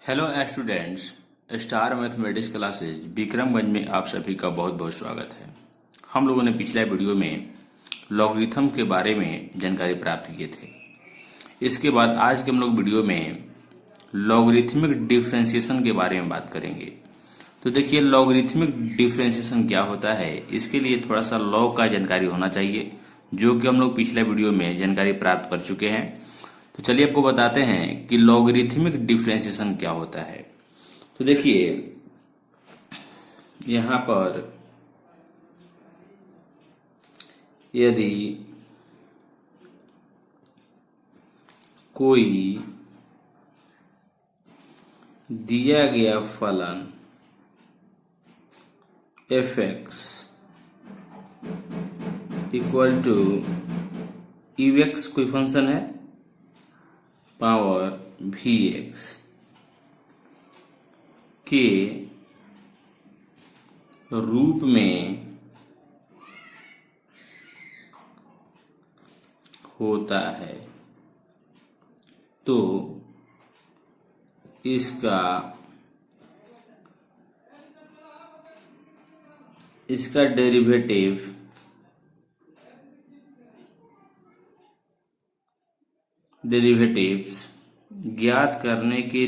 Hello students. Star mathematics classes Vikramganj में आप सभी का बहुत बहुत स्वागत है। हम लोगों ने पिछले वीडियो में लॉगरिथम के बारे में जानकारी प्राप्त किए थे। इसके बाद आज के हम लोग वीडियो में लॉगरिथमिक डिफरेंशिएशन के बारे में बात करेंगे। तो देखिए, लॉगरिथमिक डिफरेंशिएशन क्या होता है, इसके लिए थोड़ा सा लॉग का जानकारी होना चाहिए, जो कि हम लोग पिछले वीडियो में जानकारी प्राप्त कर चुके हैं। तो चलिए आपको बताते हैं कि लॉगरिथमिक डिफरेंशिएशन क्या होता है। तो देखिए, यहाँ पर यदि कोई दिया गया फलन f(x) इक्वल टू u(x) कोई फंक्शन है पावर v(x) के रूप में होता है, तो इसका डेरिवेटिव्स ज्ञात करने के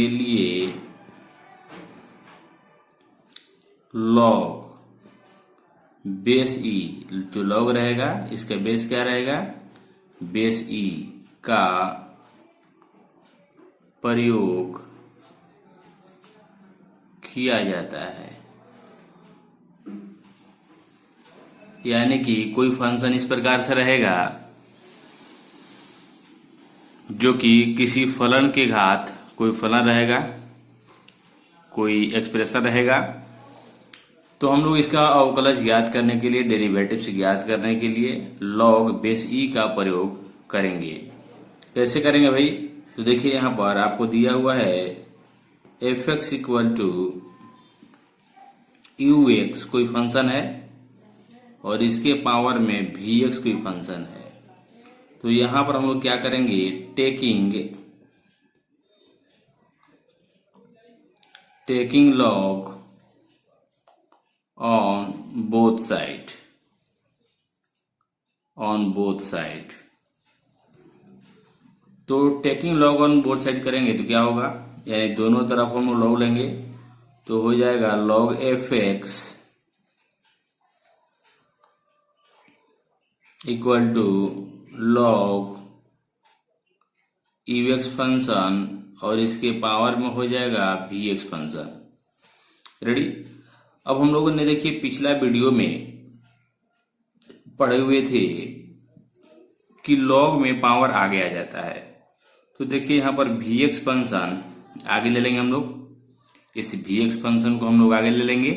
लिए लॉग बेस ई, जो लॉग रहेगा इसका बेस क्या रहेगा, बेस ई का प्रयोग किया जाता है। यानी कि कोई फंक्शन इस प्रकार से रहेगा जो कि किसी फलन के घात, कोई फलन रहेगा, कोई एक्सप्रेशन रहेगा, तो हम लोग इसका अवकलज ज्ञात करने के लिए, डेरिवेटिव्स ज्ञात करने के लिए लॉग बेस ई का प्रयोग करेंगे। कैसे करेंगे भाई? तो देखिए, यहाँ पर आपको दिया हुआ है f(x) इक्वल टू u(x) कोई फंक्शन है और इसके पावर में v(x) कोई फंक्शन है। तो यहाँ पर हम लोग क्या करेंगे, taking log on both side. तो taking log on both side करेंगे तो क्या होगा, यानी दोनों तरफ हम लॉग लेंगे तो हो जाएगा log f(x) equal to log u(x) function और इसके पावर में हो जाएगा v(x) फंक्शन। रेडी? अब हम लोगों ने देखिए पिछला वीडियो में पढ़े हुए थे कि log में पावर आगे आ जाता है। तो देखिए, यहाँ पर v(x) फंक्शन आगे ले लेंगे हम लोग, इस v(x) फंक्शन को हम लोग आगे ले लेंगे,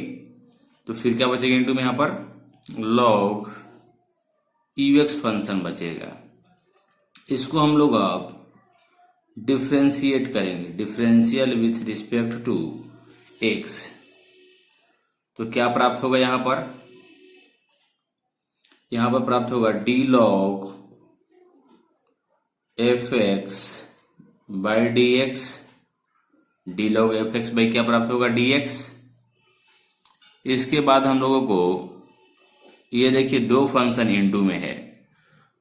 तो फिर क्या बचेगा इनटू में यहाँ पर log u(x) फंक्शन बचेगा। इसको हम लोग अब डिफरेंशिएट करेंगे, differential with respect to x। तो क्या प्राप्त होगा यहाँ पर प्राप्त होगा d log f(x) by dx, d log f(x) by क्या प्राप्त होगा, dx। इसके बाद हम लोगों को ये देखिए दो फंक्शन इनटू में है,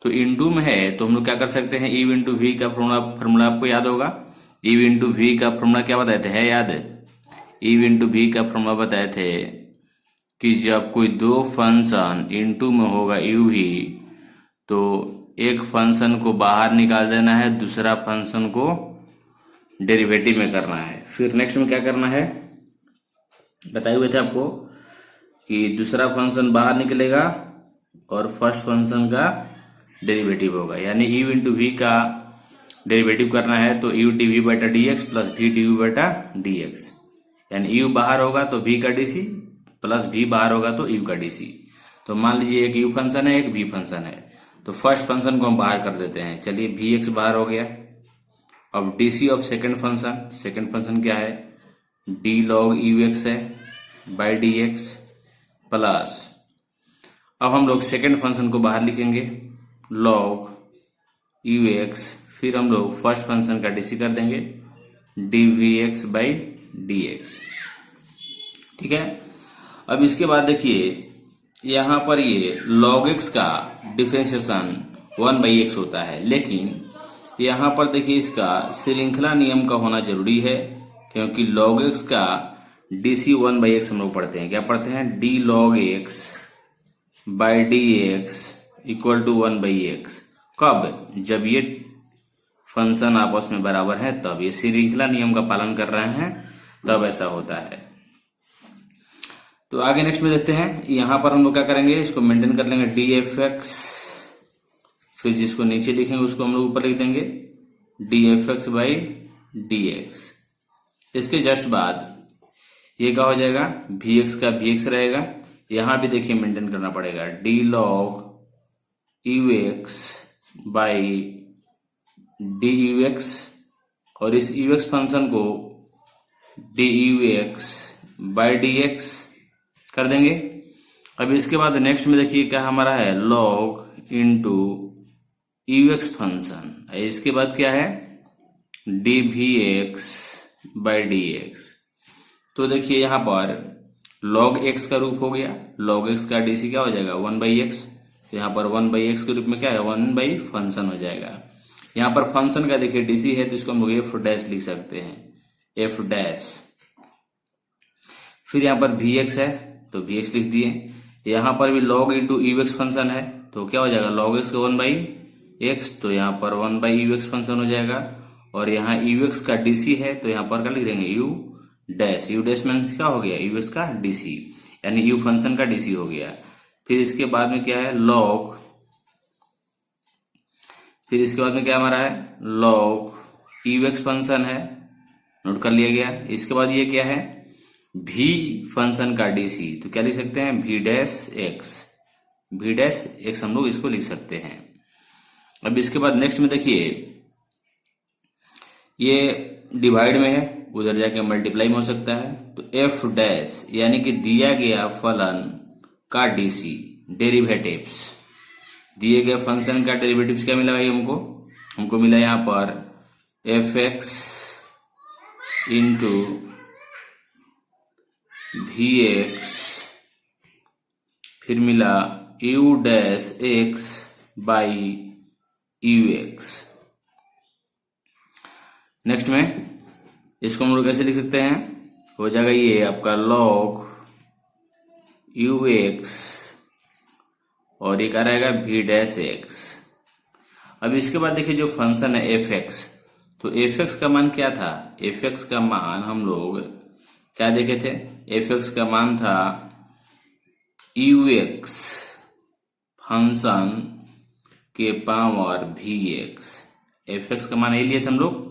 तो इनटू में है तो हम लोग क्या कर सकते हैं, ई इंटू वी का फॉर्मूला आपको याद होगा। ई इंटू वी का फॉर्मूला क्या बताए थे, है याद? ई इंटू वी का फॉर्मूला बताए थे कि जब कोई दो फंक्शन इनटू में होगा यू भी, तो एक फंक्शन को बाहर निकाल देना है, दूसरा फंक्शन को डेरिवेटिव में करना है। फिर नेक्स्ट में क्या करना है, बताए हुए थे आपको कि दूसरा फंक्शन बाहर निकलेगा और फर्स्ट फंक्शन का डेरिवेटिव होगा, यानी u इंटू वी का डेरिवेटिव करना है तो u dv बटा dx प्लस v dv बटा dx, यानी u बाहर होगा तो v का dc प्लस v बाहर होगा तो u का dc। तो मान लीजिए एक u फंक्शन है, एक v फंक्शन है, तो फर्स्ट फंक्शन को हम बाहर कर देते हैं। चलिए, vx बाहर हो गया। अब dc ऑफ सेकेंड फंक्शन क्या है, d log u(x) है बाई dx प्लस अब हम लोग सेकेंड फंक्शन को बाहर लिखेंगे, log यू एक्स, फिर हम लोग फर्स्ट फंक्शन का डीसी कर देंगे D V X by D X. ठीक है। अब इसके बाद देखिए यहाँ पर ये log x का डिफरेंशिएशन 1/x होता है, लेकिन यहाँ पर देखिए इसका श्रृंखला नियम का होना जरूरी है, क्योंकि log x का dc 1/x हम लोग पढ़ते हैं। क्या पढ़ते हैं? d log x by D x equal to 1/x। कब? जब ये फंक्शन आपस में बराबर है, तब ये श्रृंखला नियम का पालन कर रहे हैं, तब ऐसा होता है। तो आगे नेक्स्ट में देखते हैं। यहाँ पर हम लोग क्या करेंगे, इसको मेंटेन कर लेंगे डी एफ एक्स, फिर जिसको नीचे लिखेंगे उसको हम लोग ऊपर लिख देंगे D F x by D x. इसके जस्ट बाद ये क्या हो जाएगा, वी एक्स का वी एक्स रहेगा। यहाँ भी देखिए मेंटेन करना पड़ेगा D log you x by D you x, और इस यू एक्स फंक्शन को D you x by D x कर देंगे। अब इसके बाद नेक्स्ट में देखिए क्या हमारा है, log into U X function. इसके बाद क्या है, D V X by D x. तो देखिए यहाँ पर log x का रूप हो गया, log x का डीसी क्या हो जाएगा 1/x। तो यहाँ पर 1/x के रूप में क्या है, 1 फंक्शन हो जाएगा। यहाँ पर फंक्शन का देखिए डीसी है, तो इसको हम लोग एफ डैश लिख सकते हैं, एफ डैश। फिर यहाँ पर वी एक्स है तो वी एक्स लिख दिए। यहाँ पर भी log into U X function है, तो क्या हो जाएगा log x का 1/x, तो यहाँ पर 1/ux फंक्शन हो जाएगा। और यहाँ यू एक्स का डीसी है, तो यहाँ पर क्या लिख देंगे you dash. You dash means क्या हो गया, यू एक्स का डीसी, यानी यू फंक्शन का डीसी हो गया। फिर इसके बाद में क्या है, log, फिर इसके बाद में क्या हमारा है, log यू एक्स फंक्शन है, नोट कर लिया गया। इसके बाद ये क्या है, भी फंक्शन का डीसी, तो क्या लिख सकते हैं भी डैश एक्स, भी डैश एक्स हम लोग इसको लिख सकते हैं। अब इसके बाद नेक्स्ट में देखिए ये डिवाइड में है, उधर जाके मल्टीप्लाई में हो सकता है, तो एफ डैश यानी कि दिया गया फलन का डीसी डेरिवेटिव्स, दिए गए फंक्शन का डेरिवेटिव्स क्या मिला भाई हमको मिला यहाँ पर F X into V X, फिर मिला U dash X by U X. Next में इसको हम लोग कैसे लिख सकते हैं, हो जाएगा ये आपका log यू एक्स और ये क्या रहेगा भी डैश एक्स। अब इसके बाद देखिए जो फंक्शन है एफ एक्स, तो एफ एक्स का मान क्या था, एफ एक्स का मान हम लोग क्या देखे थे, एफ एक्स का मान था यू एक्स फंक्शन के power V X. F X का मान ये लिए थे हम लोग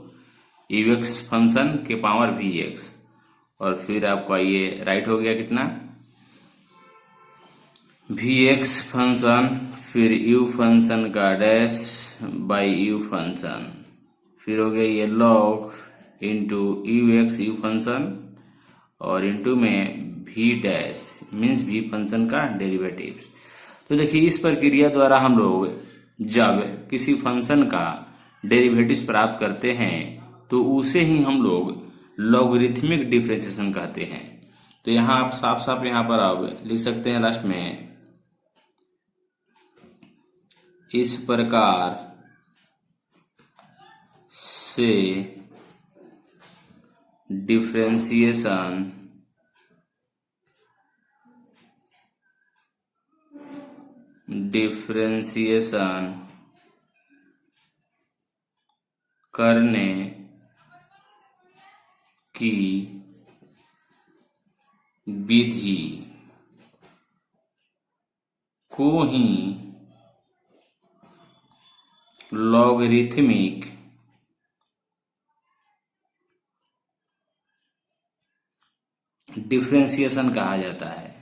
यू एक्स फंक्शन के पावर वी एक्स, और फिर आपका ये राइट हो गया कितना, वी एक्स फंक्शन फिर यू फंक्शन का डैश बाई यू फंक्शन, फिर हो गया ये log into U X U function और इंटू में V dash means V function का डेरिवेटिव्स। तो देखिए इस प्रक्रिया द्वारा हम लोग जब किसी फंक्शन का डेरिवेटिव्स प्राप्त करते हैं तो उसे ही हम लोग लॉगरिथमिक डिफरेंशिएशन कहते हैं। तो यहाँ आप साफ साफ यहाँ पर आप लिख सकते हैं लास्ट में, इस प्रकार से डिफरेंशिएशन करने की विधि को ही लॉगरिथमिक डिफरेंशिएशन कहा जाता है।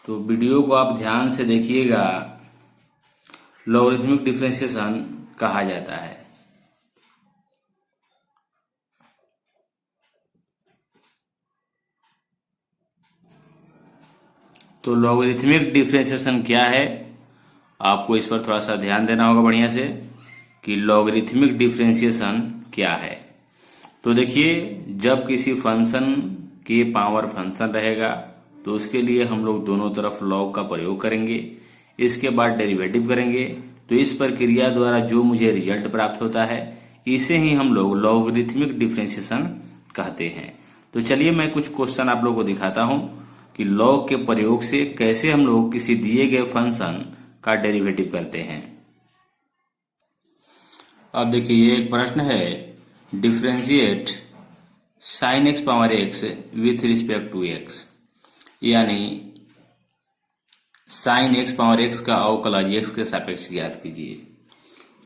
तो वीडियो को आप ध्यान से देखिएगा, लॉगरिथमिक डिफरेंशिएशन कहा जाता है। तो लॉगरिथमिक डिफरेंशिएशन क्या है, आपको इस पर थोड़ा सा ध्यान देना होगा बढ़िया से कि लॉगरिथमिक डिफरेंशिएशन क्या है। तो देखिए, जब किसी फंक्शन के पावर फंक्शन रहेगा तो उसके लिए हम लोग दोनों तरफ लॉग का प्रयोग करेंगे, इसके बाद डेरिवेटिव करेंगे। तो इस प्रक्रिया द्वारा जो मुझे रिजल्ट प्राप्त होता है इसे ही हम लोग लॉगरिथमिक डिफरेंशिएशन कहते हैं। तो चलिए मैं कुछ क्वेश्चन आप लोगों को दिखाता हूं कि लॉग के प्रयोग से कैसे हम लोग किसी दिए गए फंक्शन का डेरिवेटिव करते हैं। अब देखिए, ये एक प्रश्न है, differentiate sine X power X with respect to X, यानी साइन एक्स पावर एक्स का अवकलज एक्स के सापेक्ष ज्ञात कीजिए।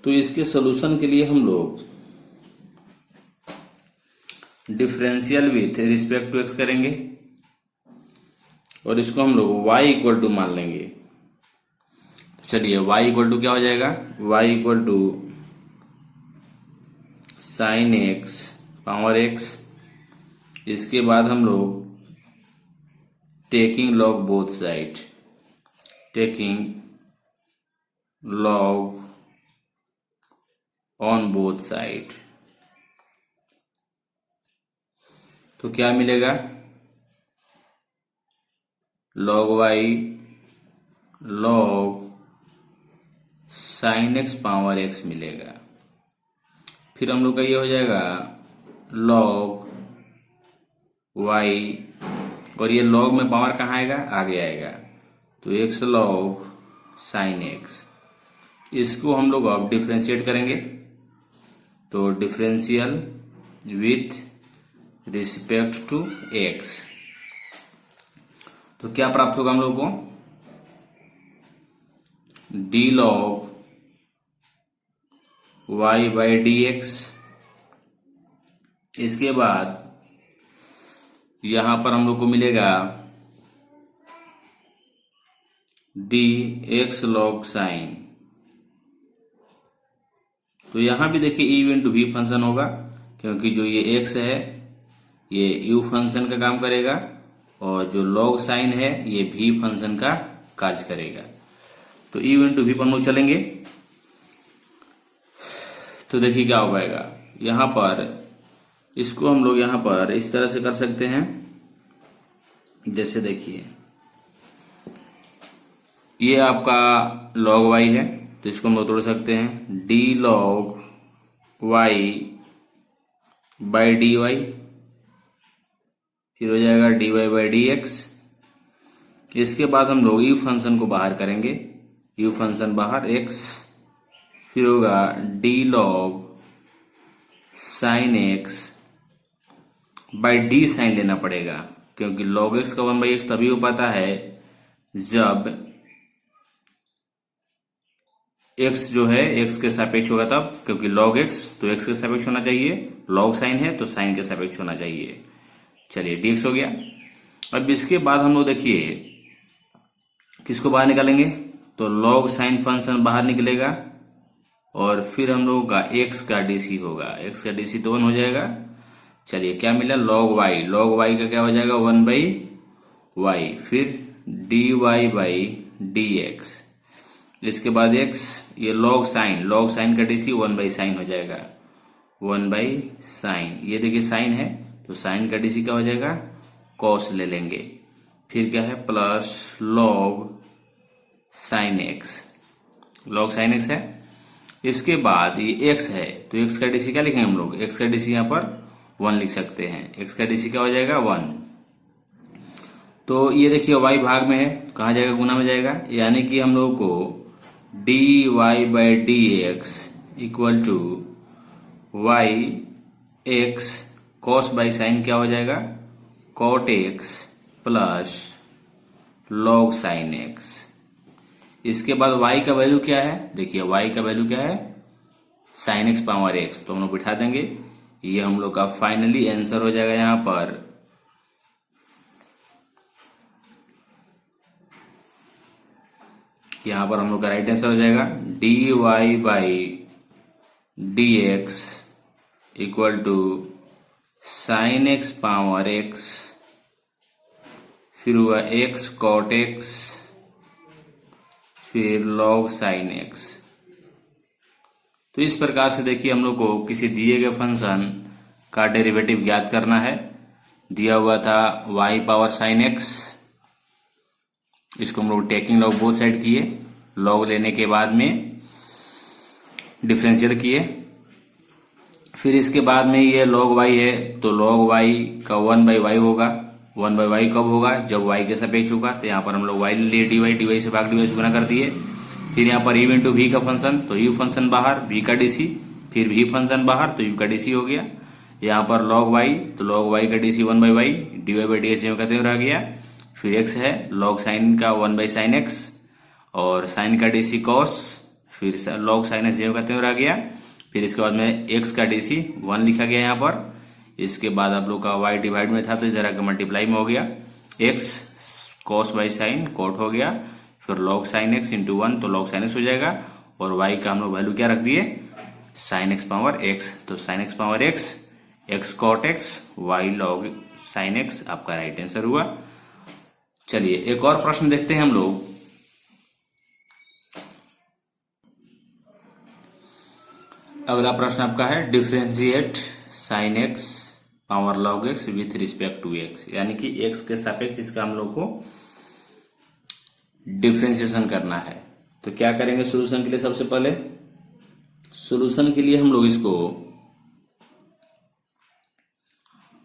तो इसके सोल्यूशन के लिए हम लोग differential with respect to X करेंगे और इसको हम लोग y इक्वल टू मान लेंगे। चलिए, y इक्वल टू क्या हो जाएगा, y equal to sine X power X, इसके बाद हम लोग taking log both side, taking log on both side, तो क्या मिलेगा, log Y log sine X power X मिलेगा। फिर हम लोग का ये हो जाएगा लॉग वाई, और ये लॉग में पावर कहाँ आएगा, आगे आएगा, तो एक्स लॉग साइन एक्स। इसको हम लोग अब डिफरेंशिएट करेंगे, तो differential with respect to x, तो क्या प्राप्त होगा हम लोग को, D log Y by D x. इसके बाद यहां पर हम लोग को मिलेगा डी एक्स लॉग साइन। तो यहां भी देखिए ई इंटू वी फंक्शन होगा, क्योंकि जो ये एक्स है ये यू फंक्शन का काम करेगा और जो लॉग साइन है ये भी फंक्शन का कार्य करेगा। तो ई इंटू वी पर हम लोग चलेंगे, तो देखिए क्या हो पाएगा, यहां पर इसको हम लोग यहां पर इस तरह से कर सकते हैं, जैसे देखिए ये आपका लॉग वाई है, तो इसको हम लोग तोड़ सकते हैं, D log Y by D Y, फिर हो जाएगा D Y by D x. इसके बाद हम लोग यू फंक्शन को बाहर करेंगे, यू फंक्शन बाहर एक्स, फिर होगा D log sine X by D sine लेना पड़ेगा, क्योंकि लॉग एक्स का 1/x तभी हो पाता है जब x जो है x के सापेक्ष होगा तब, क्योंकि log x तो x के सापेक्ष होना चाहिए, log साइन है तो साइन के सापेक्ष होना चाहिए। चलिए dx हो गया। अब इसके बाद हम लोग देखिए किसको बाहर निकालेंगे, तो log साइन फंक्शन बाहर निकलेगा और फिर हम लोगों का x का dc होगा, x का dc तो 1 हो जाएगा। चलिए क्या मिला, log y का क्या हो जाएगा 1/y, फिर dy बाई dx। इसके बाद x, ये log साइन का dc 1/sin हो जाएगा, 1/sin। ये देखिए साइन है तो साइन का dc क्या हो जाएगा, cos ले लेंगे, फिर क्या है प्लस log sin x है। इसके बाद ये x है तो x का dc क्या लिखेंगे हम लोग, x का dc यहाँ पर 1 लिख सकते हैं, x का dc क्या हो जाएगा 1। तो ये देखिए y भाग में है, कहाँ जाएगा, गुना में जाएगा, यानी कि हम लोगों को dy by D x equal to Y X cos by sine क्या हो जाएगा, cot X plus log sine X. इसके बाद y का वैल्यू क्या है, देखिए y का वैल्यू क्या है साइन एक्स पावर एक्स, तो हम लोग बिठा देंगे, ये हम लोग का फाइनली आंसर हो जाएगा। यहाँ पर हम लोग का राइट आंसर हो जाएगा D Y by D x equal to sine X power X, फिर हुआ एक्स कॉट एक्स, फिर लॉग साइन एक्स। तो इस प्रकार से देखिए हम लोग को किसी दिए गए फंक्शन का डेरिवेटिव ज्ञात करना है। दिया हुआ था y पावर साइन एक्स, इसको हम लोग टेकिंग लॉग बोथ साइड किए, लॉग लेने के बाद में डिफरेंशियल किए। फिर इसके बाद में ये log y है तो log y का 1/y होगा। 1/y कब होगा? जब y के सापेक्ष होगा। तो यहाँ पर हम लोग y ले लिए dy से भाग dy से गुना कर दिए। फिर यहाँ पर u इंटू v का फंक्शन, तो u फंक्शन बाहर, v का dc, फिर v फंक्शन बाहर तो u का dc हो गया। यहाँ पर log y, तो log y का dc 1/y, dy/dx कहते हुए रह गया। फिर x है log साइन का 1/sin x, और साइन का dc cos, फिर log साइन x कहते हुए रह गया। फिर इसके बाद में x का dc 1 लिखा गया यहाँ पर। इसके बाद आप लोग का y डिवाइड में था तो इधर आकर मल्टीप्लाई में हो गया, x cos by sine cot हो गया, फिर log साइन x इंटू 1 तो log साइन x हो जाएगा, और y का हम लोग वैल्यू क्या रख दिए? Sine x power x। तो sine x power x, x cot x, y log sine x आपका राइट आंसर हुआ। चलिए एक और प्रश्न देखते हैं हम लोग। अगला प्रश्न आपका है differentiate sine X power log X with respect to X, यानी कि एक्स के सापेक्ष इसका हम लोग को डिफरेंशिएशन करना है। तो क्या करेंगे सॉल्यूशन के लिए? सबसे पहले सॉल्यूशन के लिए हम लोग इसको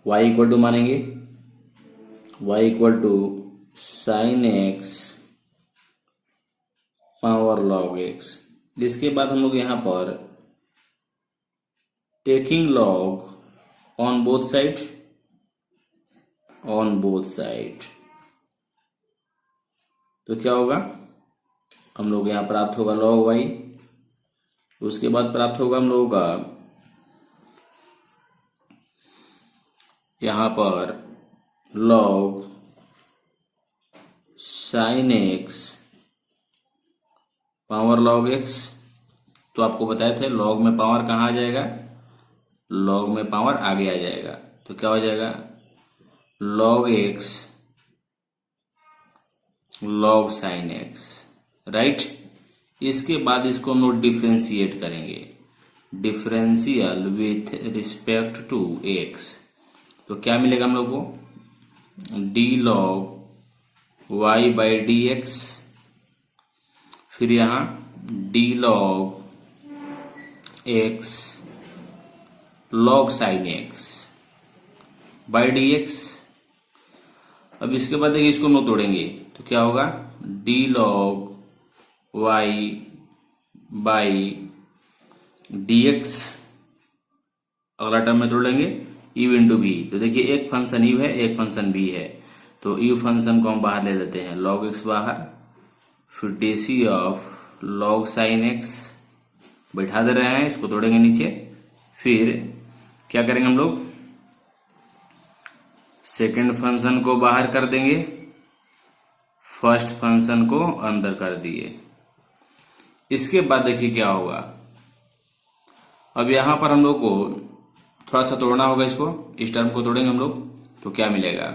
y इक्वल टू मानेंगे, y equal to sine X power log X. इसके बाद हम लोग यहाँ पर taking log on both side, तो क्या होगा? हम लोग यहाँ प्राप्त होगा log y, उसके बाद प्राप्त होगा हम लोगों का यहाँ पर log sine X power log x। तो आपको बताए थे log में पावर कहाँ आ जाएगा? log में पावर आगे आ जाएगा, तो क्या हो जाएगा? log x log sine x, right. इसके बाद इसको हम लोग डिफरेंशिएट करेंगे, differential with respect to x। तो क्या मिलेगा हम लोग को? d log y by D X, फिर यहाँ d log x log sine x by D x. अब इसके बाद देखिए इसको हम लोग तोड़ेंगे तो क्या होगा? d log y by D x. अगला टर्म में तोड़ लेंगे u इंटू v। तो देखिए एक फंक्शन u है, एक फंक्शन v है, तो u फंक्शन को हम बाहर ले लेते हैं, log x बाहर, फिर dc of log sine x बैठा दे रहे हैं, इसको तोड़ेंगे नीचे। फिर क्या करेंगे हम लोग? सेकेंड फंक्शन को बाहर कर देंगे, फर्स्ट फंक्शन को अंदर कर दिए। इसके बाद देखिए क्या होगा। अब यहां पर हम लोग को थोड़ा सा तोड़ना होगा, इसको, इस टर्म को तोड़ेंगे हम लोग, तो क्या मिलेगा?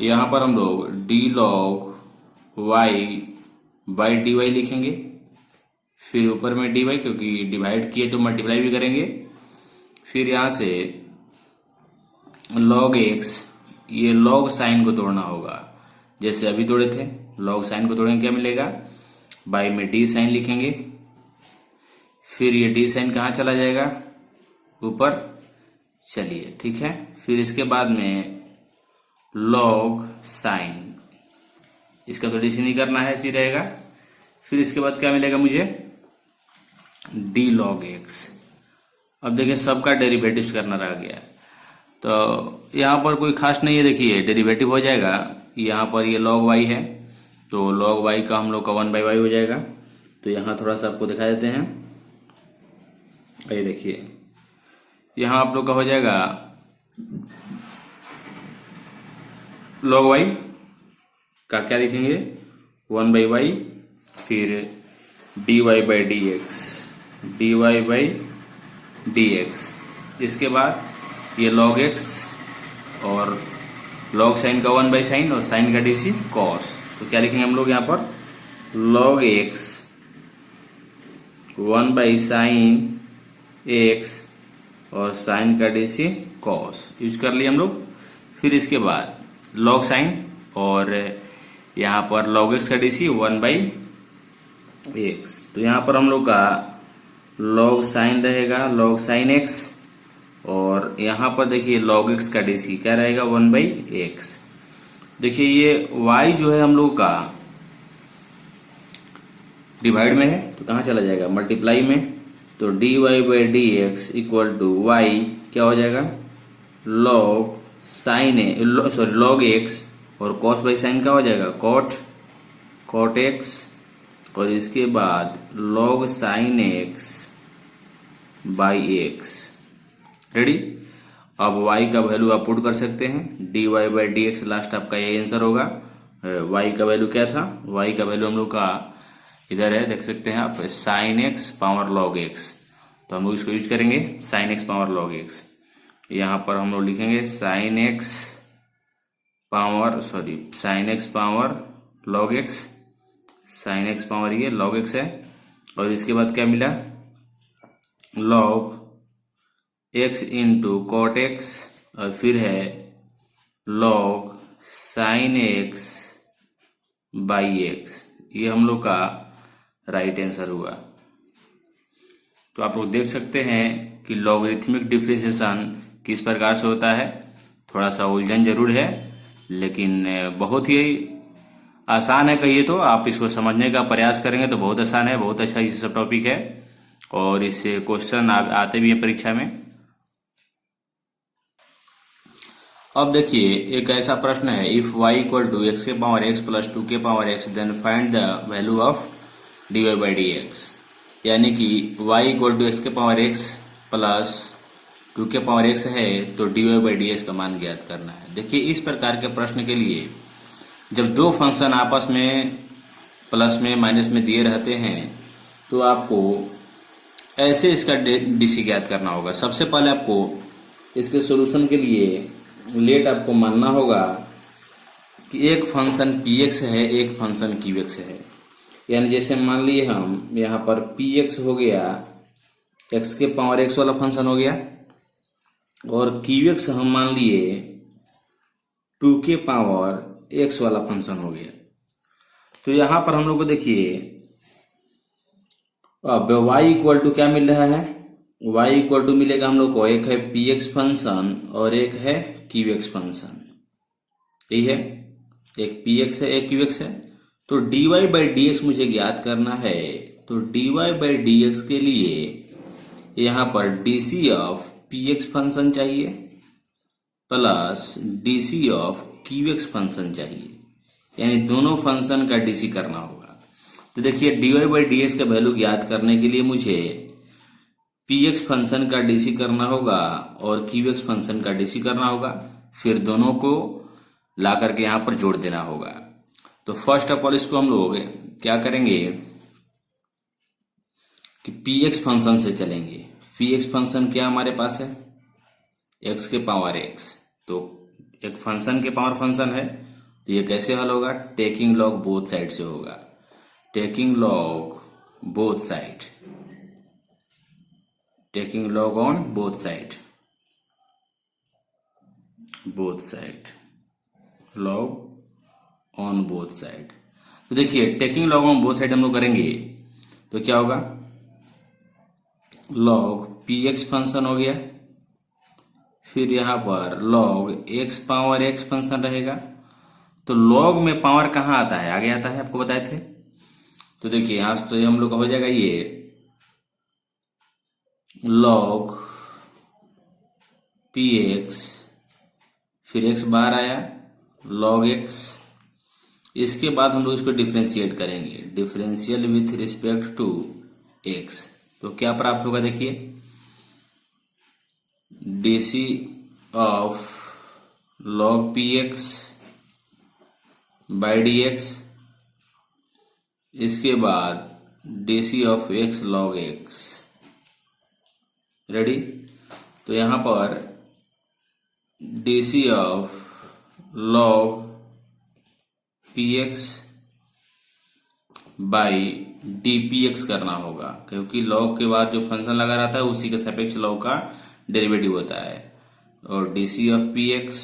यहां पर हम लोग d log y by D Y लिखेंगे, फिर ऊपर में dy, क्योंकि डिवाइड किए तो मल्टीप्लाई भी करेंगे। फिर यहां से log x, ये log साइन को तोड़ना होगा, जैसे अभी तोड़े थे। log साइन को तोड़ेंगे, क्या मिलेगा? बाई में d साइन लिखेंगे, फिर ये d साइन कहाँ चला जाएगा? ऊपर। चलिए ठीक है। फिर इसके बाद में log साइन, इसका तो डीसी नहीं करना है, ऐसे ही रहेगा। फिर इसके बाद क्या मिलेगा मुझे? d log x। अब देखिए सबका डेरिवेटिव्स करना रह गया, तो यहाँ पर कोई खास नहीं है। देखिए डेरिवेटिव हो जाएगा, यहाँ पर ये log y है, तो log y का हम लोग का 1/y हो जाएगा। तो यहाँ थोड़ा सा आपको दिखा देते हैं, ये देखिए यहाँ आप लोग का हो जाएगा log y का क्या लिखेंगे? 1/y, फिर dy by D x, dy by D x. इसके बाद ये log x और लॉग साइन का 1/sin और साइन का डीसी कॉस। तो क्या लिखेंगे हम लोग यहाँ पर, log x 1/sin x और साइन का डीसी कॉस यूज कर लिए हम लोग। फिर इसके बाद log साइन और यहाँ पर log x का डीसी 1/x। तो यहाँ पर हम लोग का log साइन रहेगा log साइन x, और यहाँ पर देखिए log x का डीसी क्या रहेगा 1/x। देखिए ये y जो है हम लोग का डिवाइड में है तो कहाँ चला जाएगा, मल्टीप्लाई में। तो dy/dx इक्वल टू y क्या हो जाएगा, log साइन log x और cos बाई साइन का हो जाएगा cot x, और इसके बाद log sine x by x। Ready. अब y का वैल्यू आप पुट कर सकते हैं, dy/dx लास्ट आपका यही आंसर होगा। y का वैल्यू क्या था, y का वैल्यू हम लोग का इधर है, देख सकते हैं आप, sine x power log x। तो हम लोग इसको यूज करेंगे sine x power log x। यहाँ पर हम लोग लिखेंगे sine x power log x, sine x power ये log x है, और इसके बाद क्या मिला, log x into cot x, और फिर है log sine x by x। ये हम लोग का राइट आंसर हुआ। तो आप लोग देख सकते हैं कि लॉगरिथमिक डिफरेंशिएशन किस प्रकार से होता है। थोड़ा सा उलझन जरूर है, लेकिन बहुत ही आसान है। कहिए तो आप इसको समझने का प्रयास करेंगे तो बहुत आसान है, बहुत अच्छा ये सब टॉपिक है, और इससे क्वेश्चन आते भी है परीक्षा में। अब देखिए एक ऐसा प्रश्न है, if y equal to x के पावर x प्लस 2 के power x then find the value of dy/dx। यानी कि y इक्वल टू x के पावर x प्लस 2 के पावर x है तो dy/dx का मान ज्ञात करना है। देखिए इस प्रकार के प्रश्न के लिए जब दो फंक्शन आपस में प्लस में माइनस में दिए रहते हैं तो आपको ऐसे इसका डीसी ज्ञात करना होगा। सबसे पहले आपको इसके सॉल्यूशन के लिए लेट आपको मानना होगा कि एक फंक्शन px है, एक फंक्शन qx है। यानी जैसे मान लिए हम यहाँ पर px हो गया x के पावर x वाला फंक्शन हो गया, और qx हम मान लिए 2 के पावर x वाला फंक्शन हो गया। तो यहाँ पर हम लोग को देखिए अब y इक्वल टू क्या मिल रहा है, y इक्वल टू मिलेगा हम लोग को, एक है px फंक्शन और एक है qx फंक्शन। यही है, एक px है एक qx है। तो dy/dx मुझे ज्ञात करना है। तो dy/dx के लिए यहाँ पर dc ऑफ px फंक्शन चाहिए plus dc of qx function चाहिए, यानी दोनों फंक्शन का dc करना होगा। तो देखिए dy/dx का वैल्यू ज्ञात करने के लिए मुझे px फंक्शन का डीसी करना होगा और qx फंक्शन का डीसी करना होगा, फिर दोनों को ला करके यहाँ पर जोड़ देना होगा। तो फर्स्ट ऑफ ऑल इसको हम लोग क्या करेंगे कि px फंक्शन से चलेंगे। px फंक्शन क्या हमारे पास है, x के पावर x। तो एक फंक्शन के पावर फंक्शन है, तो ये कैसे हल होगा, टेकिंग लॉग बोथ साइड से होगा। Taking log both side, taking log on both side, log on both side. तो देखिए taking log on both side हम लोग करेंगे तो क्या होगा, लॉग px फंक्शन हो गया, फिर यहाँ पर log x power x function रहेगा। तो लॉग में पावर कहाँ आता है, आगे आता है, आपको बताए थे। तो देखिए यहाँ से हम लोग का हो जाएगा ये log px, फिर x बाहर आया log x। इसके बाद हम लोग इसको डिफरेंशिएट करेंगे, differential with respect to x। तो क्या प्राप्त होगा, देखिए dc of log px by dx, इसके बाद dc of x log x। Ready. तो यहाँ पर dc of log P X by D P X करना होगा, क्योंकि लॉग के बाद जो फंक्शन लगा रहता है उसी के सापेक्ष लॉग का डेरिवेटिव होता है। और D C of P X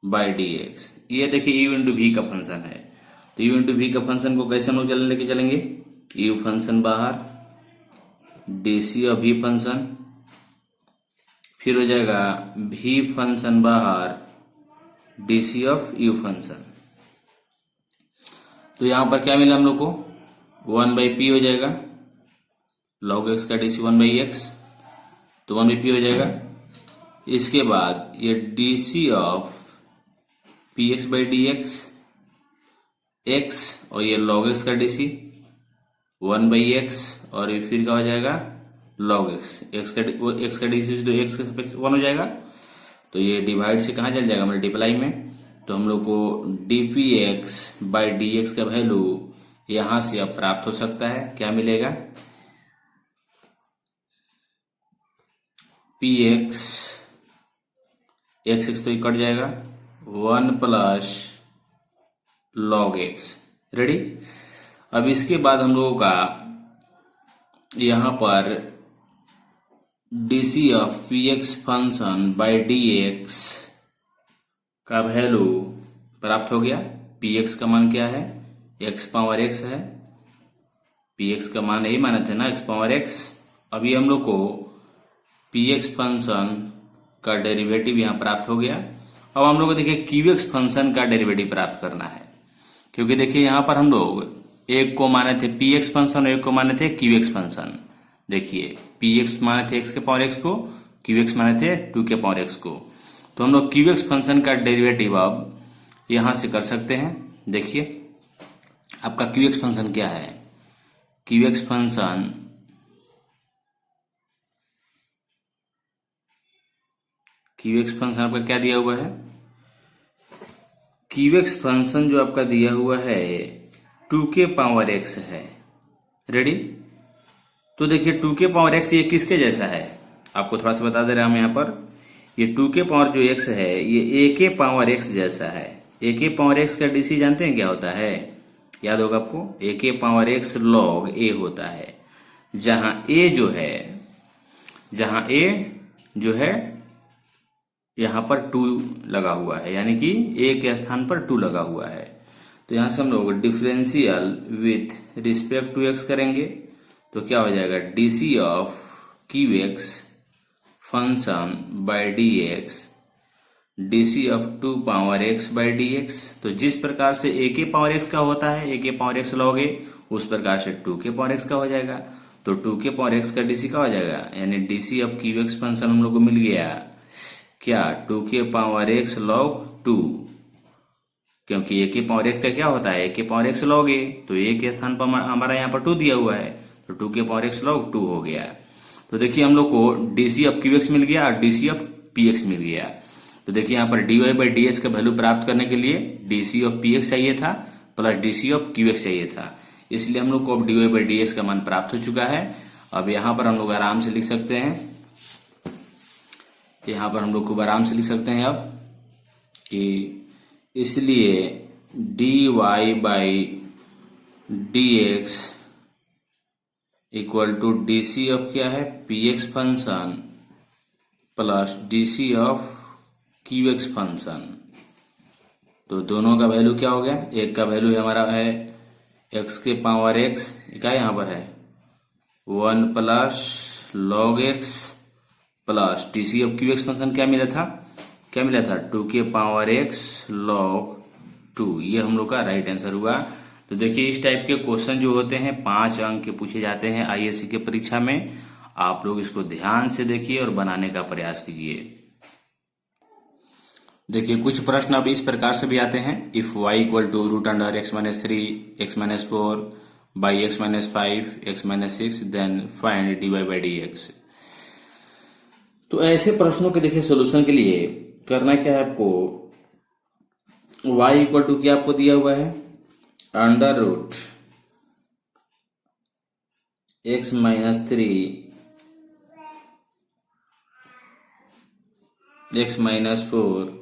by D X, ये देखिए यू इंटू वी का फंक्शन है। तो यू इंटू वी का फंक्शन को कैसे हम लोग लेके चलेंगे, यू फंक्शन बाहर, D C of V function, फिर हो जाएगा वी फंक्शन बाहर, D C of U function. तो यहां पर क्या मिला हम लोग को, 1/p हो जाएगा, log x का डी सी 1/x, तो 1/p हो जाएगा। इसके बाद ये D C of P X by D X X, और ये log x का डी सी 1/x, और ये फिर क्या हो जाएगा log x, x का डी सी तो x का 1 हो जाएगा। तो ये डिवाइड से कहाँ चल जाएगा, मल्टीप्लाई में। तो हम लोग को D P X by D x का वैल्यू यहां से अब प्राप्त हो सकता है। क्या मिलेगा, पी एक्स एक्स तो कट जाएगा, 1 प्लस लॉग एक्स। रेडी। अब इसके बाद हम लोगों का यहां पर D C of P x function by D x का वैल्यू प्राप्त हो गया। पी एक्स का मान क्या है, एक्स पावर एक्स है, पी एक्स का मान यही माने थे ना, एक्स पावर एक्स। अभी हम लोग को पी एक्स फंक्शन का डेरिवेटिव यहाँ प्राप्त हो गया। अब हम लोग को देखिए क्यू एक्स फंक्शन का डेरिवेटिव प्राप्त करना है, क्योंकि देखिए यहाँ पर हम लोग एक को माने थे पी एक्स फंक्शन और एक को माने थे क्यू एक्स फंक्शन। देखिए पी एक्स माने थे एक्स के पावर एक्स को, क्यू एक्स माने थे 2 के पावर एक्स को। तो हम लोग क्यू एक्स फंक्शन का डेरिवेटिव अब यहां से कर सकते हैं। देखिए आपका क्यू एक्स फंक्शन क्या है, क्यू एक्स फंक्शन आपका क्या दिया हुआ है, क्यू एक्स फंक्शन जो आपका दिया हुआ है 2 के पावर एक्स है। रेडी। तो देखिए 2 के पावर एक्स ये किसके जैसा है, आपको थोड़ा सा बता दे रहे हैं हम यहाँ पर। ये 2 के पावर जो x है ये a के पावर x जैसा है। a के पावर x का डीसी जानते हैं क्या होता है, याद होगा आपको, a के पावर x log a होता है। जहां a जो है यहां पर 2 लगा हुआ है, यानी कि a के स्थान पर 2 लगा हुआ है। तो यहां से हम लोग differential with respect to x करेंगे, तो क्या हो जाएगा, d C of q x function by D x, d C of 2 power x by D x. तो जिस प्रकार से ए के पावर एक्स का होता है, ए के पावर एक्स लॉग ए, उस प्रकार से 2 के पावर एक्स का हो जाएगा। तो 2 के पावर एक्स का डीसी का हो जाएगा, यानी DC of q x function हम लोग को मिल गया क्या, 2 के पावर एक्स लॉग 2, क्योंकि ए के पावर एक्स का क्या होता है, ए के पावर एक्स लॉग ए, तो ए के स्थान पर हमारा यहाँ पर 2 दिया हुआ है, तो 2 के पावर एक्स लॉग 2 हो गया। तो देखिए हम लोग को डीसी ऑफ क्यू एक्स मिल गया और डीसी ऑफ पी एक्स मिल गया। तो देखिए यहाँ पर d Y by D x का वैल्यू प्राप्त करने के लिए डीसी ऑफ पी एक्स चाहिए था plus d c of q x चाहिए था, इसलिए हम लोग को अब d Y by D x का मान प्राप्त हो चुका है। अब यहाँ पर हम लोग आराम से लिख सकते हैं, यहाँ पर हम लोग खूब आराम से लिख सकते हैं अब कि इसलिए d Y by D x equal to d C of क्या है, P x function plus d C of q x function. तो दोनों का वैल्यू क्या हो गया, एक का वैल्यू हमारा है एक्स के पावर एक्स, क्या यहाँ पर है 1 plus log x plus d C of q x function क्या मिला था 2 के पावर एक्स लॉग 2। ये हम लोग का राइट आंसर हुआ। तो देखिए इस टाइप के क्वेश्चन जो होते हैं 5 अंक के पूछे जाते हैं आईएससी के परीक्षा में। आप लोग इसको ध्यान से देखिए और बनाने का प्रयास कीजिए। देखिए कुछ प्रश्न अब इस प्रकार से भी आते हैं, if y equal to root under x minus 3 x minus 4 by x minus 5 x minus 6 then find d Y by D x. तो ऐसे प्रश्नों के देखिए सोल्यूशन के लिए करना क्या है आपको, y इक्वल टू क्या आपको दिया हुआ है under root x minus 3 x minus 4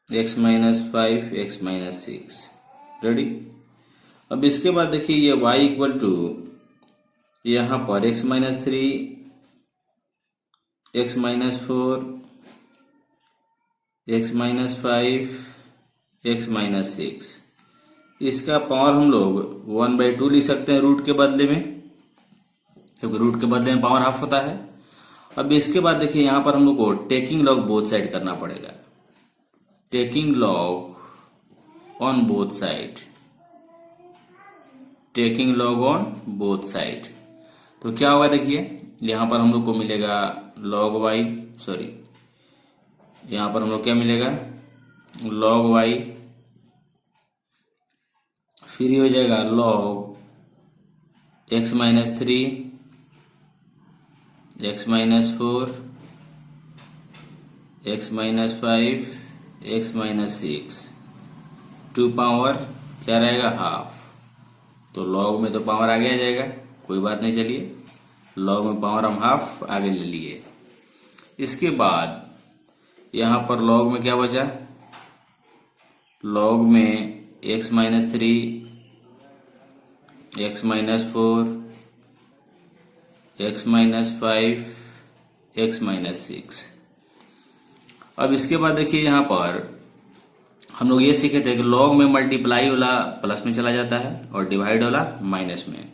x minus 5 x minus 6। Ready. अब इसके बाद देखिए ये y इक्वल टू यहाँ पर x minus 3 x minus 4 x minus 5 x minus 6। इसका पावर हम लोग 1/2 लिख सकते हैं रूट के बदले में, क्योंकि रूट के बदले में पावर हाफ होता है। अब इसके बाद देखिए यहाँ पर हम लोग को टेकिंग लॉग बोथ साइड करना पड़ेगा। Taking log on both side, taking log on both side. तो क्या होगा देखिए, यहाँ पर हम लोग को मिलेगा log y, सॉरी यहाँ पर हम लोग क्या मिलेगा log y, फिर ये हो जाएगा log x minus 3 x minus 4 x minus 5 x minus 6 to power क्या रहेगा हाफ। तो लॉग में तो पावर आगे आ जाएगा, कोई बात नहीं, चलिए लॉग में पावर हम हाफ आगे ले लिए। इसके बाद यहाँ पर लॉग में क्या बचा, लॉग में x minus 3 x minus 4 x minus 5 x minus 6। अब इसके बाद देखिए यहाँ पर हम लोग ये सीखे थे कि लॉग में मल्टीप्लाई वाला प्लस में चला जाता है और डिवाइड वाला माइनस में।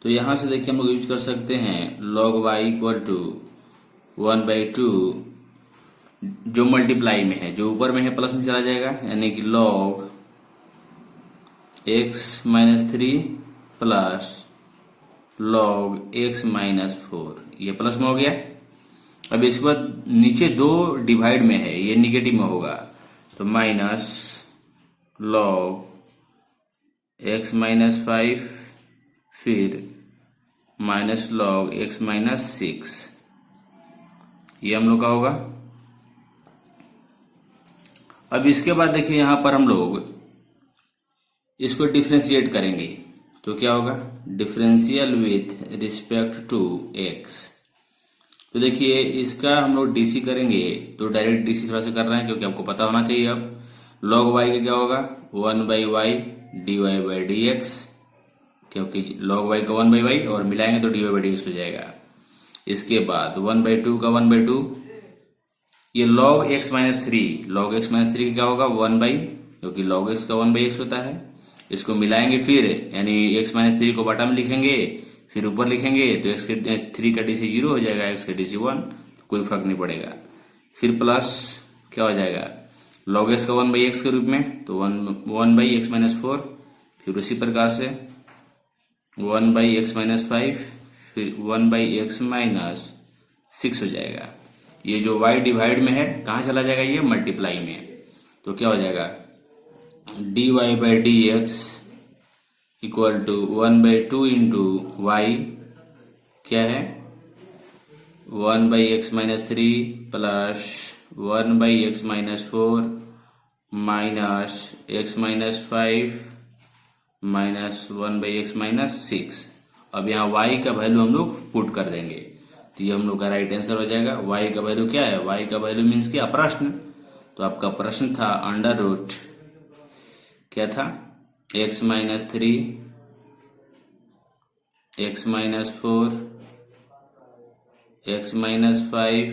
तो यहाँ से देखिए हम लोग यूज कर सकते हैं log y इक्वल टू 1/2, जो मल्टीप्लाई में है, जो ऊपर में है प्लस में चला जाएगा, यानी कि log x minus 3 plus log x minus 4, ये प्लस में हो गया। अब इसके बाद नीचे दो डिवाइड में है, ये निगेटिव में होगा, तो माइनस log x माइनस 5 फिर माइनस log x माइनस 6, ये हम लोग का होगा। अब इसके बाद देखिए यहाँ पर हम लोग इसको डिफ्रेंशिएट करेंगे, तो क्या होगा differential with respect to x। तो देखिए इसका हम लोग डीसी करेंगे, तो डायरेक्ट डीसी थोड़ा सा कर रहे हैं क्योंकि आपको पता होना चाहिए। अब log y का क्या होगा 1/y dy/dx, क्योंकि log y का 1/y और मिलाएंगे तो dy/dx हो जाएगा। इसके बाद 1/2 का 1/2, ये log x माइनस 3 का क्या होगा 1/, क्योंकि log x का 1/x होता है। इसको मिलाएंगे फिर, यानी x माइनस 3 को बटा में लिखेंगे, फिर ऊपर लिखेंगे, तो x के 3 का डीसी 0 हो जाएगा, x का डीसी 1, तो कोई फर्क नहीं पड़ेगा। फिर प्लस क्या हो जाएगा log x का 1/x के रूप में, तो 1/x माइनस 4, फिर उसी प्रकार से 1/x माइनस 5, फिर 1/x माइनस 6 हो जाएगा। ये जो y डिवाइड में है कहाँ चला जाएगा, ये मल्टीप्लाई में, तो क्या हो जाएगा dy/dx equal to 1/2 into y, क्या है 1/x minus 3 plus 1/x minus 4 minus x minus 5 minus 1/x minus 6। अब यहाँ y का वैल्यू हम लोग पुट कर देंगे, तो ये हम लोग का राइट आंसर हो जाएगा। y का वैल्यू क्या है, y का वैल्यू मीन्स क्या प्रश्न, तो आपका प्रश्न था अंडर रूट क्या था x minus 3 x minus 4 x minus 5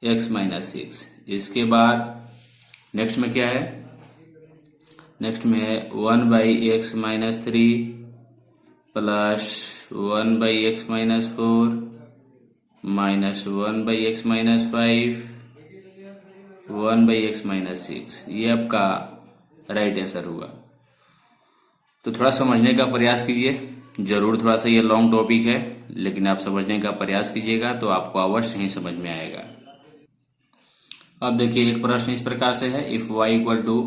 x minus 6। इसके बाद नेक्स्ट में क्या है, नेक्स्ट में है 1/x minus 3 plus 1/x minus 4 minus 1/x minus 5 1/x minus 6, ये आपका राइट आंसर हुआ। तो थोड़ा समझने का प्रयास कीजिए, जरूर थोड़ा सा ये लॉन्ग टॉपिक है, लेकिन आप समझने का प्रयास कीजिएगा तो आपको अवश्य ही समझ में आएगा। अब देखिए एक प्रश्न इस प्रकार से है, if y equal to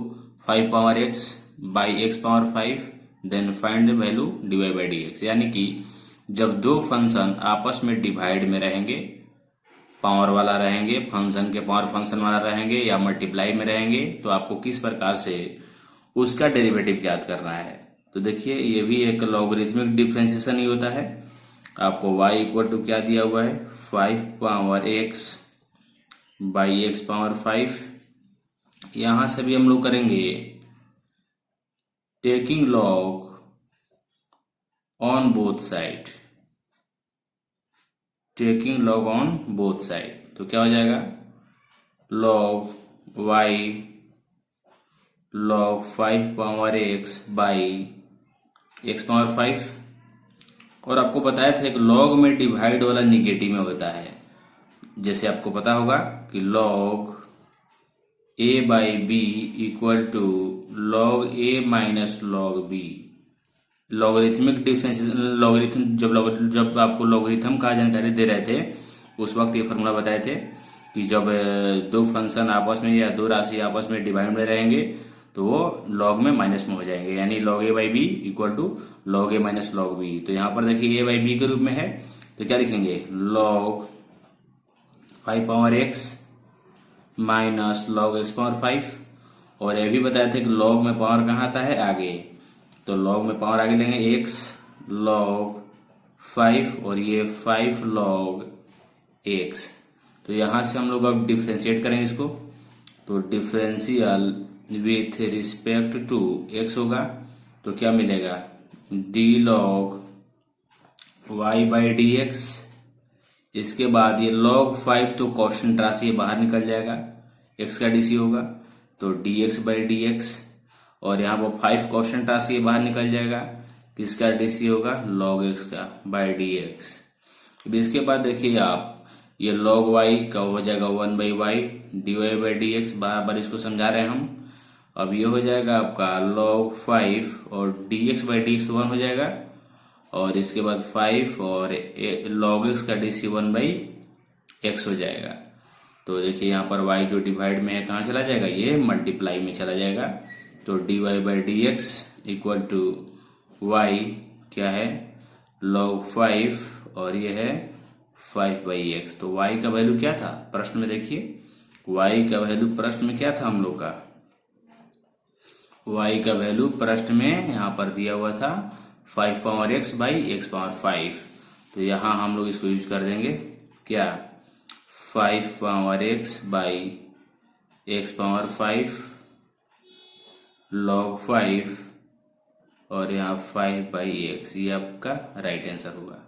5 power x by x power 5 then find the value dy/dx। यानी कि जब दो फंक्शन आपस में डिवाइड में रहेंगे, पावर वाला रहेंगे, फंक्शन के पावर फंक्शन वाला रहेंगे या मल्टीप्लाई में रहेंगे, तो आपको किस प्रकार से उसका डेरिवेटिव ज्ञात करना है। तो देखिए ये भी एक लॉगरिथमिक डिफरेंशिएशन ही होता है। आपको y इक्वल टू क्या दिया हुआ है 5 power x by x power 5 यहां से भी हम लोग करेंगे taking log on both side, taking log on both side. तो क्या हो जाएगा, log Y log 5 power x by x power 5। और आपको बताया था एक लॉग में डिवाइड वाला निगेटिव में होता है। जैसे आपको पता होगा कि log a by b equal to log a minus log b. Logarithmic differentiation, logarithm जब आपको लॉगरिथम का जानकारी दे रहे थे उस वक्त ये फॉर्मूला बताए थे कि जब दो फंक्शन आपस में या दो राशि आपस में डिवाइड में रहेंगे तो वो लॉग में माइनस में हो जाएंगे, यानी log a by b equal to log a minus log b. तो यहाँ पर देखिए ए बाई बी के रूप में है तो क्या लिखेंगे, log 5 power x minus log x power 5। और ये भी बताया था कि लॉग में पावर कहाँ आता है, आगे। तो लॉग में पावर आगे लेंगे एक्स लॉग 5 और ये 5 लॉग एक्स। तो यहां से हम लोग अब डिफ्रेंशिएट करेंगे इसको। तो differential with respect to x होगा तो क्या मिलेगा, d log Y by D x. इसके बाद ये log 5 तो कॉन्स्टेंट राशि बाहर निकल जाएगा, x का dc होगा तो dx बाई dx। और यहाँ पर 5 कॉन्स्टेंट राशि बाहर निकल जाएगा, किसका dc होगा, log x का बाई dx। अब इसके बाद देखिए आप ये log y का हो जाएगा 1 by Y D Y by D X, बार बार इसको समझा रहे हैं हम। अब ये हो जाएगा आपका log 5 और dx बाई dx 1 हो जाएगा और इसके बाद 5 और log x का dc 1 बाई एक्स हो जाएगा। तो देखिए यहाँ पर y जो डिवाइड में है कहाँ चला जाएगा, ये मल्टीप्लाई में चला जाएगा। तो dy by D x equal to y क्या है, log 5 और ये है 5 बाई एक्स। तो y का वैल्यू क्या था प्रश्न में, देखिए y का वैल्यू प्रश्न में क्या था हम लोग का, y का वैल्यू प्रश्न में यहाँ पर दिया हुआ था 5 power x by x power 5। तो यहाँ हम लोग इसको यूज कर देंगे क्या, 5 power x by x power 5 log 5 और यहाँ 5 बाई एक्स, ये आपका राइट आंसर होगा।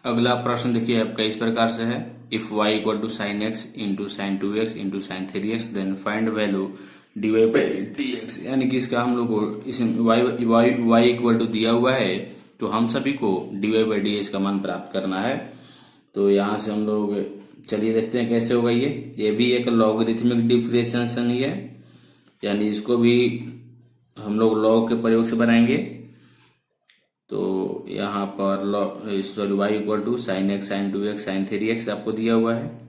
अगला प्रश्न देखिए आपका इस प्रकार से है, if y equal to sine x into sine 2x into sine 3x then find value d Y by D x. यानी कि इसका हम लोग को इस y इक्वल टू दिया हुआ है तो हम सभी को d Y by D x का मान प्राप्त करना है। तो यहाँ से हम लोग चलिए देखते हैं कैसे होगा। ये भी एक लॉगरिथमिक डिफरेंशिएशन ही है, यानी इसको भी हम लोग लॉग के प्रयोग से बनाएंगे। तो यहाँ पर sorry y equal to sine x sine 2x sine 3x आपको दिया हुआ है।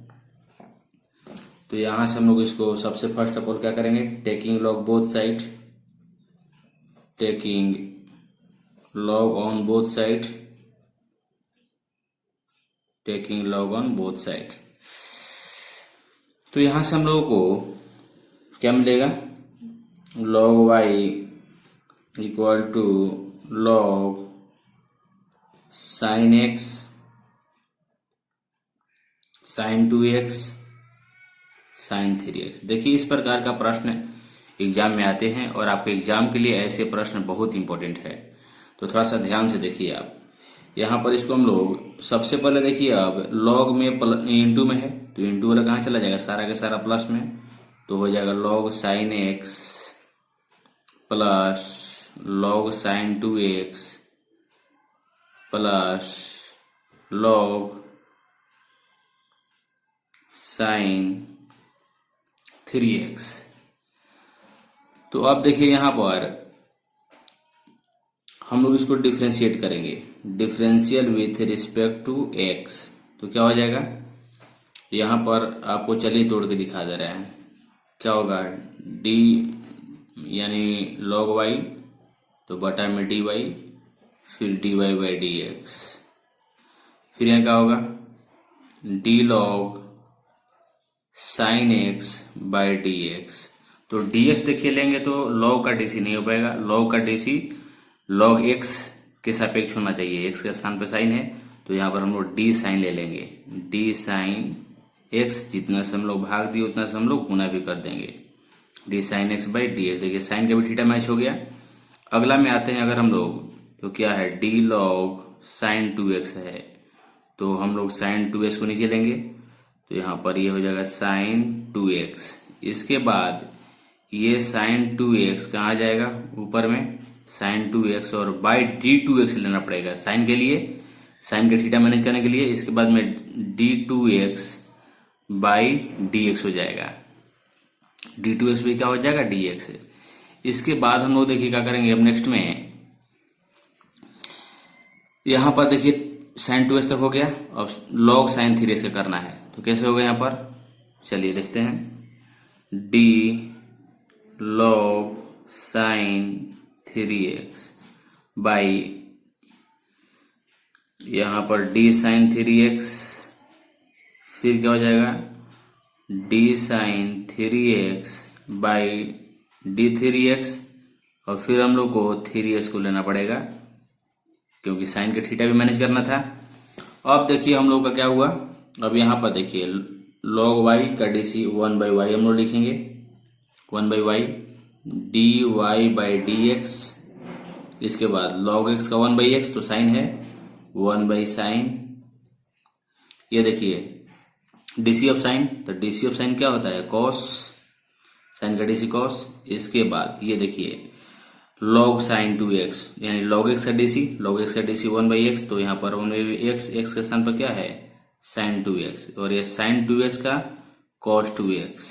तो यहाँ से हम लोग इसको सबसे फर्स्ट ऑफ ऑल क्या करेंगे, taking log both side, taking log on both side, taking log on both side. तो यहाँ से हम लोगों को क्या मिलेगा, log y equal to log sine x sine 2x sine 3x। देखिए इस प्रकार का प्रश्न एग्जाम में आते हैं और आपके एग्जाम के लिए ऐसे प्रश्न बहुत इंपॉर्टेंट है। तो थोड़ा सा ध्यान से देखिए आप, यहाँ पर इसको हम लोग सबसे पहले देखिए अब log में इंटू में है तो इंटू वाला कहाँ चला जाएगा, सारा के सारा प्लस में। तो हो जाएगा log sine x plus log sine 2x plus log sine 3x। तो अब देखिए यहाँ पर हम लोग इसको डिफरेंशिएट करेंगे, differential with respect to x। तो क्या हो जाएगा, यहाँ पर आपको चलिए तोड़ के दिखा दे रहे हैं, क्या होगा d यानी log y तो बटा में dy फिर dy बाई डी एक्स, फिर यहाँ क्या होगा d log sine X by D x. तो dx देखिए लेंगे तो log का dc नहीं हो पाएगा, log का dc log x के सापेक्ष होना चाहिए, x के स्थान पर साइन है तो यहाँ पर हम लोग d साइन ले लेंगे, d साइन एक्स, जितना से हम लोग भाग दिए उतना से हम लोग गुना भी कर देंगे, D sign X by D x. देखिए साइन का भी थीटा मैच हो गया। अगला में आते हैं अगर हम लोग, तो क्या है, डी लॉग साइन 2x है, तो हम लोग साइन 2x को नीचे लेंगे, तो यहाँ पर ये हो जाएगा साइन 2x। इसके बाद ये साइन 2x कहाँ जाएगा, ऊपर में साइन 2x, और बाई d2x लेना पड़ेगा साइन के लिए, साइन का थीटा मैनेज करने के लिए। इसके बाद में d2x बाई dx हो जाएगा, d2x भी क्या हो जाएगा, dx। इसके बाद हम लोग देखिए क्या करेंगे अब नेक्स्ट में, यहाँ पर देखिए साइन 2x तक हो गया, अब लॉग साइन 3x का करना है, तो कैसे होगा यहाँ पर, चलिए देखते हैं। D log sign 3x by यहाँ पर डी साइन 3x, फिर क्या हो जाएगा, D sign 3x by D 3x, और फिर हम लोग को 3x को लेना पड़ेगा क्योंकि साइन का थीटा भी मैनेज करना था। अब देखिए हम लोग का क्या हुआ, अब यहाँ पर देखिए log y का dc 1/y हम लोग लिखेंगे, 1/y dy बाई dx। इसके बाद log x का 1/x, तो साइन है 1/sin। ये देखिए dc ऑफ साइन, तो dc ऑफ साइन क्या होता है, cos, साइन का dc cos। इसके बाद ये देखिए log साइन 2x, यानी log x का dc, log x का dc 1/x, तो यहाँ पर 1/x, x के स्थान पर क्या है, साइन 2x, और ये साइन 2x का cos 2x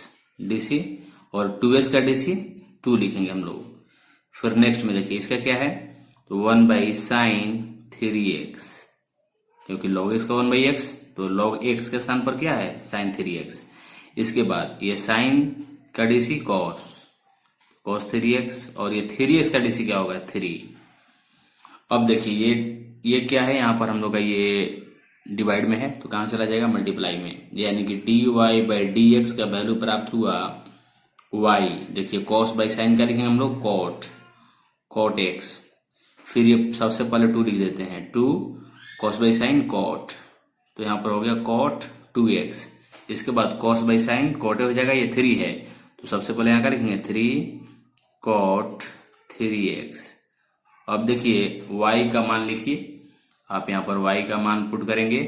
dc, और 2x का dc 2 लिखेंगे हम लोग। फिर नेक्स्ट में देखिए इसका क्या है, तो 1/sin 3x, क्योंकि log x का 1/x, तो log x के स्थान पर क्या है, साइन 3x। इसके बाद ये साइन का dc cos 3x, और ये 3x का dc क्या होगा, 3। अब देखिए ये क्या है, यहाँ पर हम लोग का ये डिवाइड में है, तो कहाँ चला जाएगा, मल्टीप्लाई में, यानी कि dy बाई dx का वैल्यू प्राप्त हुआ y। देखिए cos बाई साइन का लिखेंगे हम लोग, cot x, फिर ये सबसे पहले 2 लिख देते हैं, 2 cos बाई साइन cot, तो यहाँ पर हो गया cot 2x। इसके बाद cos बाई साइन cot हो जाएगा, ये 3 है, तो सबसे पहले यहाँ का लिखेंगे 3 cot 3x। अब देखिए y का मान लिखिए, आप यहाँ पर y का मान पुट करेंगे,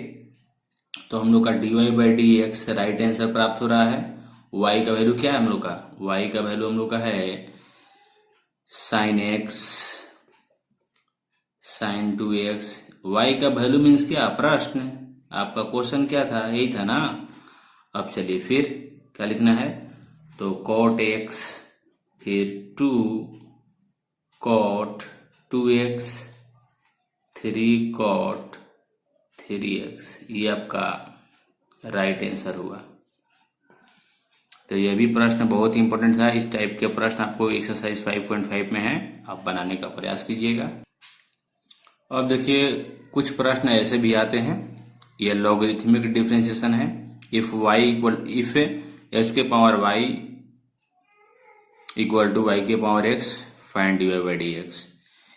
तो हम लोग का dy by dx right answer प्राप्त हो रहा है। y का वैल्यू क्या है हम लोग का, y का वैल्यू हम लोग का है sine x, sine 2x। y का वैल्यू मीन्स क्या, प्रश्न, आपका क्वेश्चन क्या था, यही था ना। अब चलिए फिर क्या लिखना है, तो cot x, फिर 2 cot 2x, 3 cot 3x, ये आपका राइट आंसर हुआ। तो ये भी प्रश्न बहुत ही इंपॉर्टेंट था। इस टाइप के प्रश्न आपको एक्सरसाइज 5.5 में है, आप बनाने का प्रयास कीजिएगा। अब देखिए कुछ प्रश्न ऐसे भी आते हैं, ये लॉगरिथमिक डिफरेंशिएशन है। इफ x के power y equal to y के power x, find dy by dx,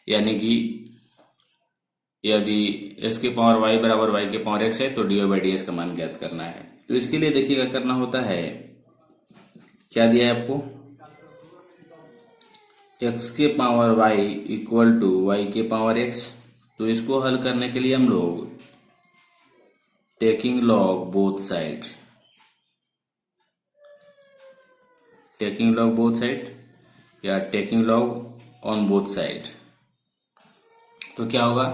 यानी कि यदि x के पावर y बराबर y के पावर x है तो dy बाई dx का मान ज्ञात करना है। तो इसके लिए देखिए क्या करना होता है, क्या दिया है आपको, x के power y equal to y के पावर x, तो इसको हल करने के लिए हम लोग taking log both side, taking log both side या taking log on both side, तो क्या होगा,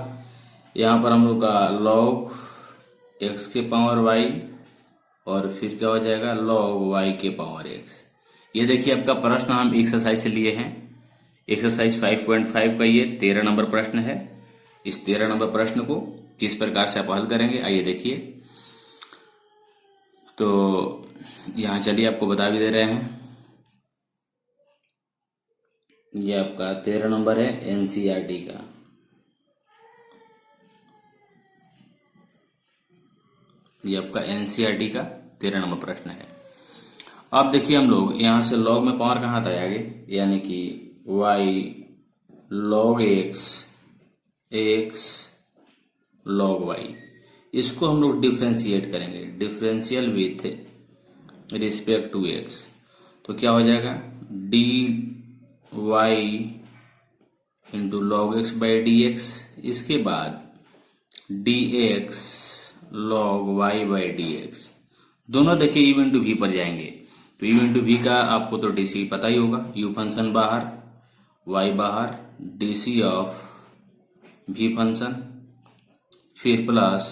यहाँ पर हम लोग का लॉग x के पावर y, और फिर क्या हो जाएगा लॉग y के पावर x। ये देखिए आपका प्रश्न हम एक्सरसाइज से लिए हैं, एक्सरसाइज 5.5 का ये 13 नंबर प्रश्न है। इस 13 नंबर प्रश्न को किस प्रकार से आप हल करेंगे, आइए देखिए। तो यहाँ चलिए आपको बता भी दे रहे हैं, ये आपका 13 नंबर है एनसीईआरटी का। ये आपका एनसीईआरटी का 13 नंबर प्रश्न है। अब देखिए हम लोग यहाँ से लॉग में पावर कहाँ था आगे, यानी कि y log x log y, इसको हम लोग डिफ्रेंशिएट करेंगे, differential with respect to x. तो क्या हो जाएगा D y into log x by D x, इसके बाद d x log Y by D x. दोनों देखिए यू इंटू वी पर जाएंगे, तो यू इंटू वी का आपको तो डीसी पता ही होगा, यू फंक्शन बाहर वाई बाहर डीसी ऑफ वी फंक्शन, फिर प्लस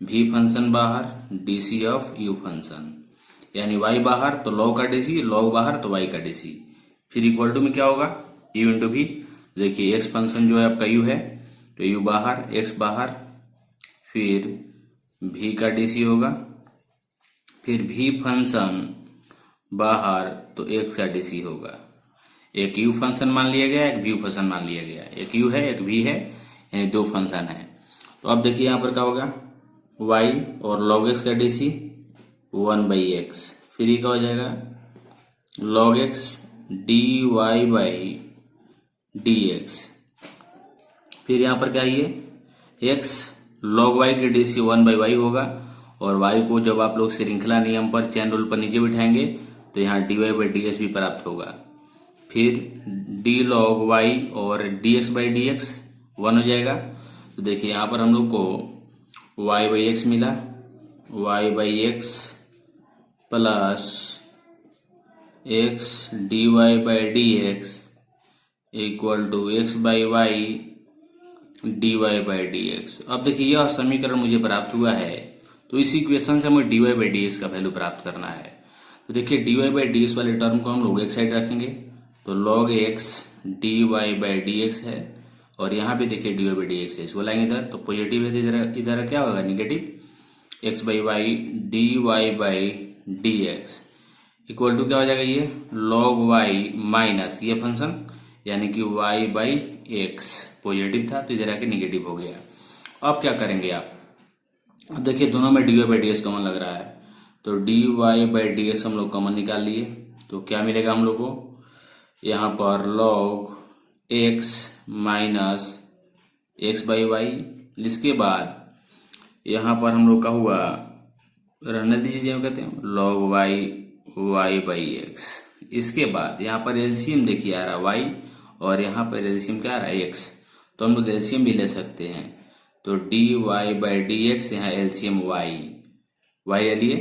वी फंक्शन बाहर डीसी ऑफ यू फंक्शन, यानी वाई बाहर तो लॉग का डीसी, लॉग बाहर तो वाई का डीसी, फिर इक्वल टू में क्या होगा यू इंटू वी। देखिए एक्स फंक्शन जो है आपका यू है तो यू बाहर एक्स बाहर, फिर वी का डीसी होगा, फिर वी फंक्शन बाहर तो एक्स का डीसी होगा। एक यू फंक्शन मान लिया गया, एक वी फंक्शन मान लिया गया, एक यू है एक वी है, यानी दो फंक्शन है। तो अब देखिए यहाँ पर क्या होगा y और log x का डीसी 1/x, फिर ये क्या हो जाएगा log x dy by dx, फिर यहाँ पर क्या ये x log y के डीसी 1/y होगा, और y को जब आप लोग श्रृंखला नियम पर चेन रूल पर नीचे बिठाएंगे तो यहाँ dy बाई ds भी प्राप्त होगा, फिर d log y और dx बाई dx 1 हो जाएगा। तो देखिए यहाँ पर हम लोग को y बाई एक्स मिला, y by x plus x d Y by D x equal to x by Y D Y by D x. अब देखिए यह समीकरण मुझे प्राप्त हुआ है, तो इस इक्वेशन से हमें d Y by D x का वैल्यू प्राप्त करना है। तो देखिए d Y by D x वाले टर्म को हम लोग एक साइड रखेंगे, तो log x d Y by D x है, और यहाँ पे देखिए d Y by D x है, इसको लाएंगे इधर तो पॉजिटिव है, इधर क्या होगा negative x by Y D Y by D x equal to क्या हो जाएगा ये लॉग वाई माइनस ये फंक्शन यानी कि वाई बाई एक्स पॉजिटिव था तो इधर आके नेगेटिव हो गया। अब क्या करेंगे आप, अब देखिए दोनों में d Y by D x common लग रहा है, तो d Y by D x हम लोग कॉमन निकाल लिए, तो क्या मिलेगा हम लोग को यहाँ पर log x minus x by y, इसके बाद यहाँ पर हम लोग का हुआ रहने दीजिए जो कहते हैं log y y by x, इसके बाद यहाँ पर एलसीएम देखिए आ रहा वाई और यहाँ पर एलसीएम क्या आ रहा है एक्स, तो हम लोग एलसीएम भी ले सकते हैं, तो d Y by D x यहाँ एलसीएम वाई ले लिए,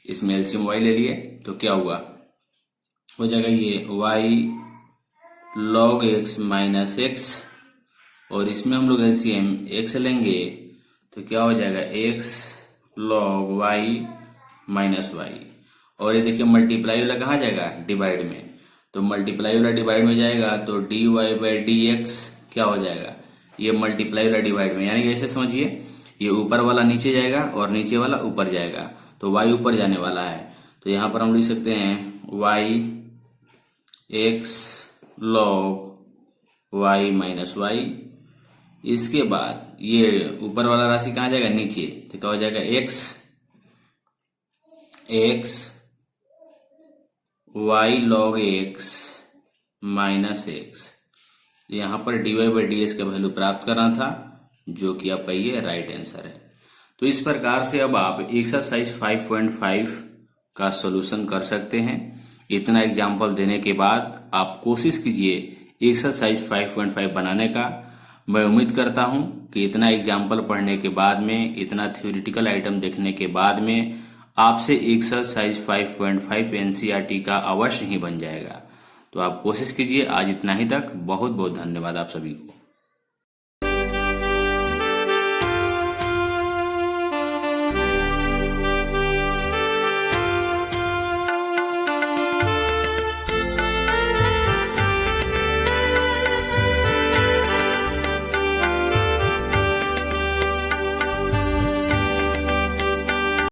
इसमें एलसीएम वाई ले लिए, तो क्या हुआ हो जाएगा ये y log x minus x, और इसमें हम लोग एलसीएम एक्स लेंगे तो क्या हो जाएगा x log y minus y, और ये देखिए मल्टीप्लाई वाला कहाँ जाएगा डिवाइड में, तो मल्टीप्लाई वाला डिवाइड में जाएगा तो d Y by D x क्या हो जाएगा ये मल्टीप्लाई वाला डिवाइड में, यानी ऐसे समझिए ये ऊपर वाला नीचे जाएगा और नीचे वाला ऊपर जाएगा, तो वाई ऊपर जाने वाला है, तो यहाँ पर हम लिख सकते हैं y x log y minus y, इसके बाद ये ऊपर वाला राशि कहाँ जाएगा नीचे, तो क्या हो जाएगा x x y log x minus x, यहाँ पर d Y by D x का वैल्यू प्राप्त करना था जो कि आपका ये राइट आंसर है। तो इस प्रकार से अब आप एक्सरसाइज 5.5 का सॉल्यूशन कर सकते हैं। इतना एग्जाम्पल देने के बाद आप कोशिश कीजिए एक्सरसाइज 5.5 बनाने का। मैं उम्मीद करता हूं कि इतना एग्जाम्पल पढ़ने के बाद में, इतना थ्योरेटिकल आइटम देखने के बाद में आपसे एक्सरसाइज 5.5 एनसीईआरटी का अवश्य ही बन जाएगा। तो आप कोशिश कीजिए। आज इतना ही तक। बहुत बहुत धन्यवाद आप सभी को।